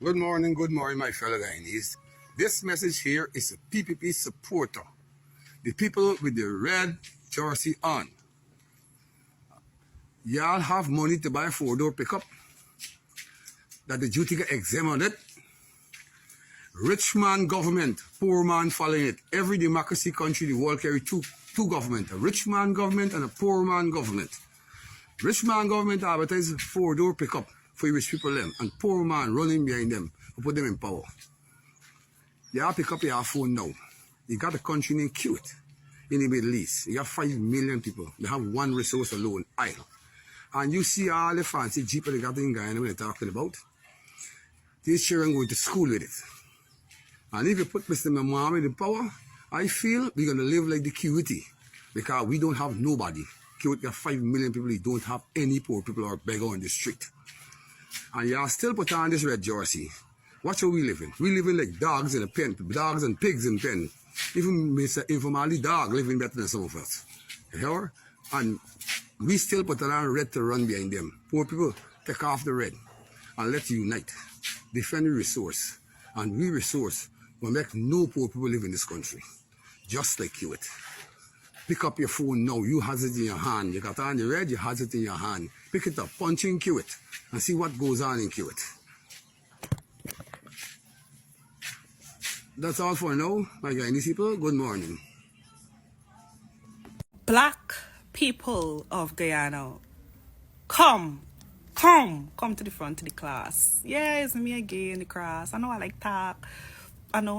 Good morning, my fellow Guyanese. This message here is a PPP supporter, the people with the red jersey on. Y'all have money to buy a four-door pickup that the duty get exempt on it. Rich man government, poor man following it. Every democracy country, the world carry two government, a rich man government and a poor man government. Rich man government advertise four-door pickup for rich people them, and poor man running behind them to put them in power. You pick up your phone now. You got a country named Kuwait in the Middle East. You have 5 million people. They have one resource alone, oil. And you see all the fancy jeep they got in Guyana when they're talking about. These children going to school with it. And if you put Mr. Mohammed in power, I feel we're going to live like the Kuwaiti because we don't have nobody. Kuwait got 5 million people. They don't have any poor people or beggar on the street. And y'all still put on this red jersey. Watch how we living. We living like dogs in a pen, dogs and pigs in a pen. Even Mr. Informally dog living better than some of us. You hear? And we still put on red to run behind them. Poor people, take off the red and let's unite. Defend the resource. And we resource will make no poor people live in this country. Just like Kuwait. Pick up your phone now. You has it in your hand. You got on the red, you has it in your hand. Pick it up, punch in Kuwait, and see what goes on in Kuwait. That's all for now, my Guyanese people. Good morning. Black people of Guyana, come to the front of the class. Yeah, it's me again in the class. I know I like talk. I know.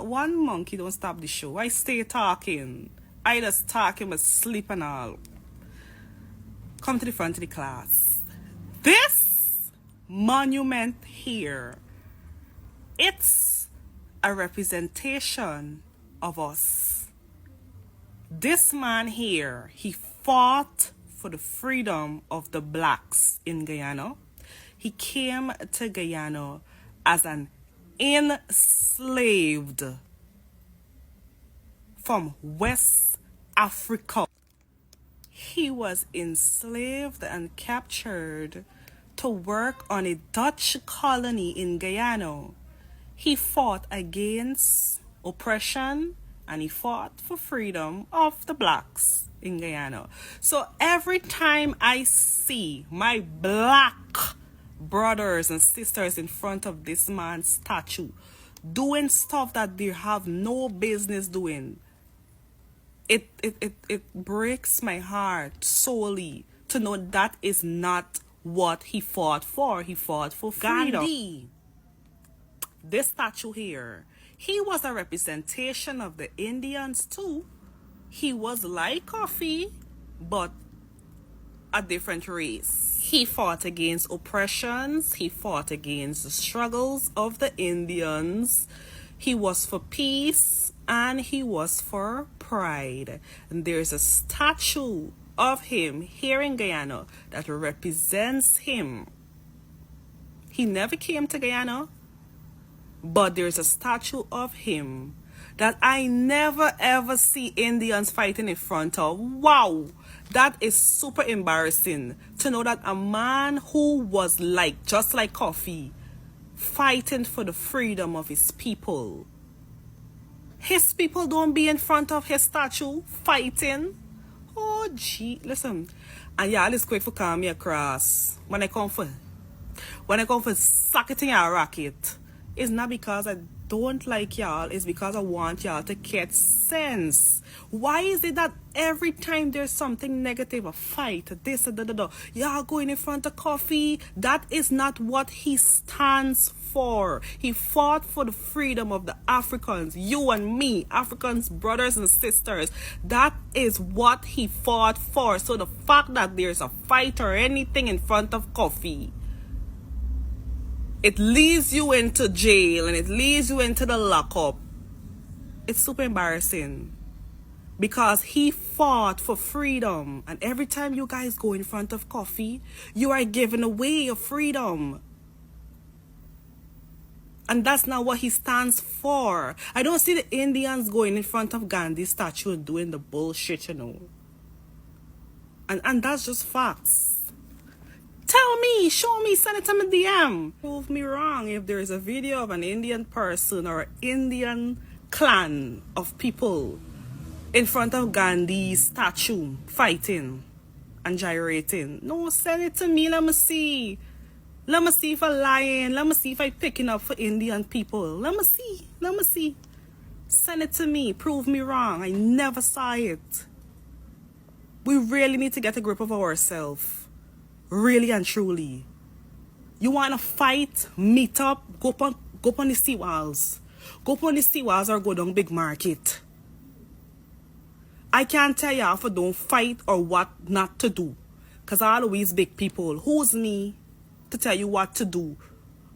One monkey don't stop the show. I stay talking. I just talking but sleep and all. Come to the front of the class. This monument here, it's a representation of us. This man here, he fought for the freedom of the blacks in Guyana. He came to Guyana as an enslaved from West Africa. He was enslaved and captured to work on a Dutch colony in Guyana. He fought against oppression and he fought for freedom of the blacks in Guyana. So every time I see my black brothers and sisters in front of this man's statue doing stuff that they have no business doing, it breaks my heart solely to know that is not what he fought for. He fought for freedom. Gandhi, this statue here, he was a representation of the Indians too. He was like Cuffy, but a different race. He fought against oppressions. He fought against the struggles of the Indians. He was for peace and he was for pride. And there's a statue of him here in Guyana that represents him. He never came to Guyana, but there's a statue of him that I never ever see Indians fighting in front of. Wow, that is super embarrassing to know that a man who was just like Cuffy, fighting for the freedom of his people. His people don't be in front of his statue fighting. Oh gee, listen. And y'all is quick for calm me across. When I come for socketing a racket, it's not because I don't like y'all, it's because I want y'all to get sense. Why is it that every time there's something negative, a fight, this, y'all going in front of Cuffy? That is not what he stands for. He fought for the freedom of the Africans, you and me, Africans, brothers and sisters. That is what he fought for. So the fact that there's a fight or anything in front of Cuffy, it leads you into jail and it leads you into the lockup. It's super embarrassing because he fought for freedom. And every time you guys go in front of Cuffy, you are giving away your freedom. And that's not what he stands for. I don't see the Indians going in front of Gandhi's statue and doing the bullshit, you know. And that's just facts. Tell me, send it to my DM. Prove me wrong if there is a video of an Indian person or Indian clan of people in front of Gandhi's statue fighting and gyrating. No, send it to me, let me see. Let me see if I'm lying. Let me see if I'm picking up for Indian people. Let me see. Send it to me. Prove me wrong. I never saw it. We really need to get a grip of ourselves. Really and truly. You want to fight? Meet up? Go up on the seawalls. Go up on the seawalls or go down big market. I can't tell you if I don't fight or what not to do. Because I always big people. Who's me to tell you what to do?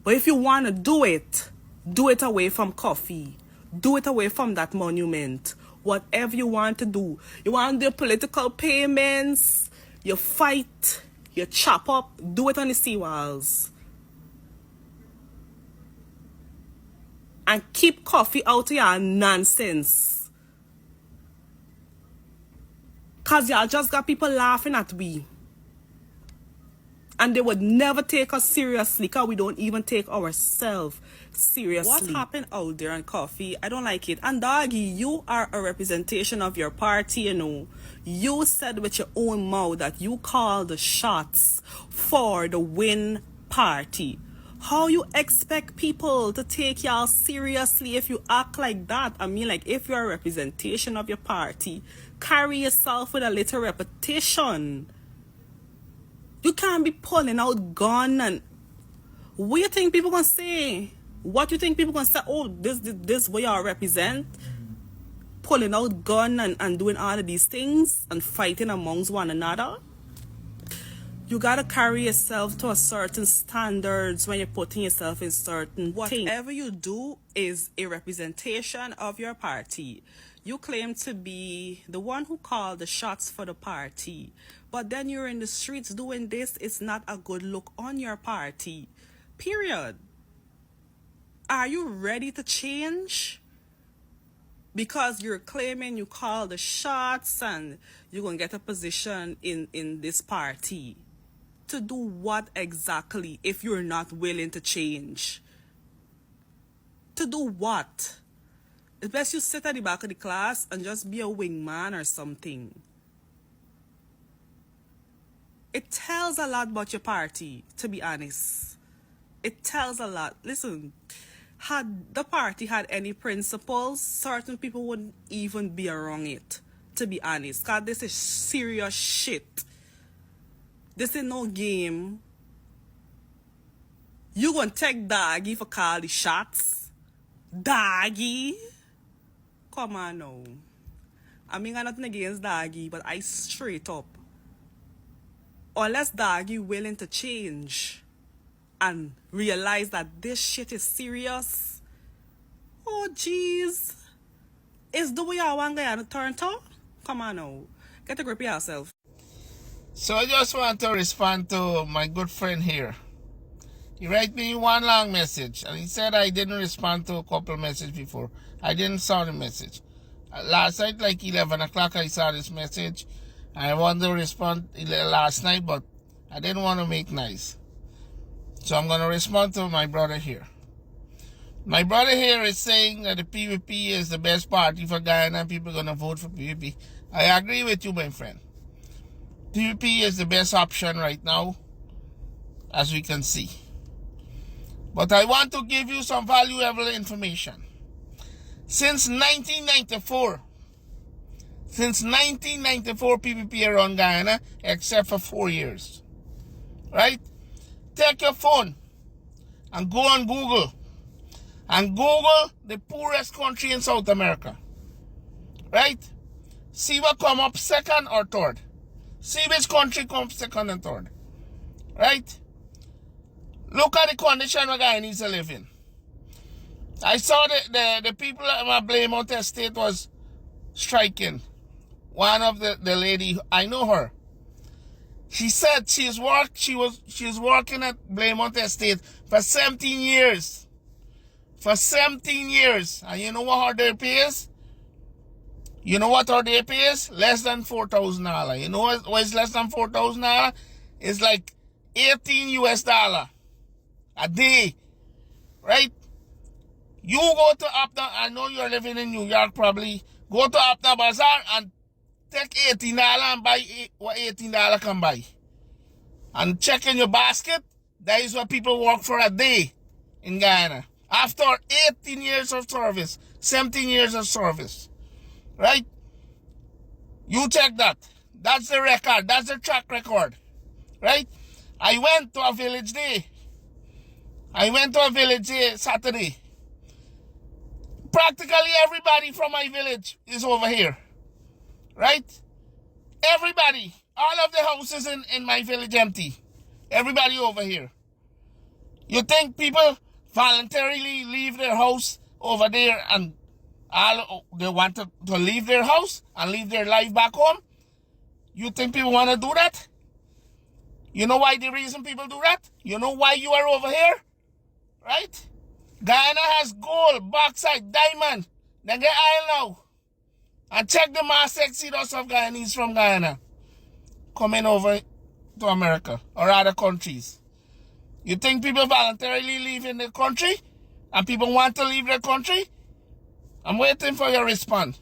But if you want to do it away from Cuffy. Do it away from that monument. Whatever you want to do. You want to do political payments. You fight. You chop up. Do it on the seawalls. And keep Cuffy out of your nonsense. Because y'all just got people laughing at we. And they would never take us seriously because we don't even take ourselves seriously. What happened out there on Cuffy? I don't like it. And doggy, you are a representation of your party, you know. You said with your own mouth that you call the shots for the win party. How you expect people to take y'all seriously if you act like that? I mean, like, if you're a representation of your party, carry yourself with a little reputation. You can't be pulling out gun and what you think people gonna say? What you think people gonna say? Oh, this what y'all represent? Pulling out gun and doing all of these things and fighting amongst one another? You gotta carry yourself to a certain standards when you're putting yourself in certain things. Whatever you do is a representation of your party. You claim to be the one who called the shots for the party. But then you're in the streets doing this. It's not a good look on your party. Period. Are you ready to change? Because you're claiming you call the shots and you're going to get a position in this party. To do what exactly if you're not willing to change? To do what? It's best you sit at the back of the class and just be a wingman or something. It tells a lot about your party, to be honest. It tells a lot. Listen, had the party had any principles, certain people wouldn't even be around it, to be honest. Because this is serious shit. This is no game. You gonna take doggy for call the shots? Doggy? Come on now. I mean, I got nothing against doggy, but I straight up. Unless doggy willing to change and realize that this shit is serious. Oh, jeez. Is the way I want Guyana turn to? Come on now. Get a grip of yourself. So I just want to respond to my good friend here. He wrote me one long message, and he said I didn't respond to a couple messages before. I didn't saw the message. Last night, like 11 o'clock, I saw this message. I wanted to respond last night, but I didn't want to make nice. So I'm going to respond to my brother here. My brother here is saying that the PPP is the best party for Guyana and people are going to vote for PPP. I agree with you, my friend. PPP is the best option right now, as we can see. But I want to give you some valuable information. Since 1994, PPP around Guyana, except for 4 years. Right? Take your phone and go on Google. And Google the poorest country in South America. Right? See what come up second or third. See which country comes second and third. Right? Look at the condition where Guyanese are living. I saw the people at my Blaymount Estate was striking. One of the lady, I know her. She said she's working at Blaymount Estate for 17 years. For 17 years. And you know what her day pay is? You know what her day pay is? Less than $4,000. You know what is less than $4,000? It's like $18 US a day, right? You go to Abna, I know you're living in New York probably, go to Abna Bazaar and take $18 and buy what $18 can buy. And check in your basket, that is what people work for a day in Guyana. After 18 years of service, 17 years of service, right? You check that. That's the record. That's the track record, right? I went to a village day. Saturday. Practically everybody from my village is over here, right? Everybody. All of the houses in my village empty. Everybody over here. You think people voluntarily leave their house over there and they want to leave their house and leave their life back home? You think people want to do that? You know why the reason people do that? You know why you are over here? Right? Guyana has gold, bauxite, diamond. Then get oil now. And check the mass exodus of Guyanese from Guyana coming over to America or other countries. You think people voluntarily leave in the country and people want to leave their country? I'm waiting for your response.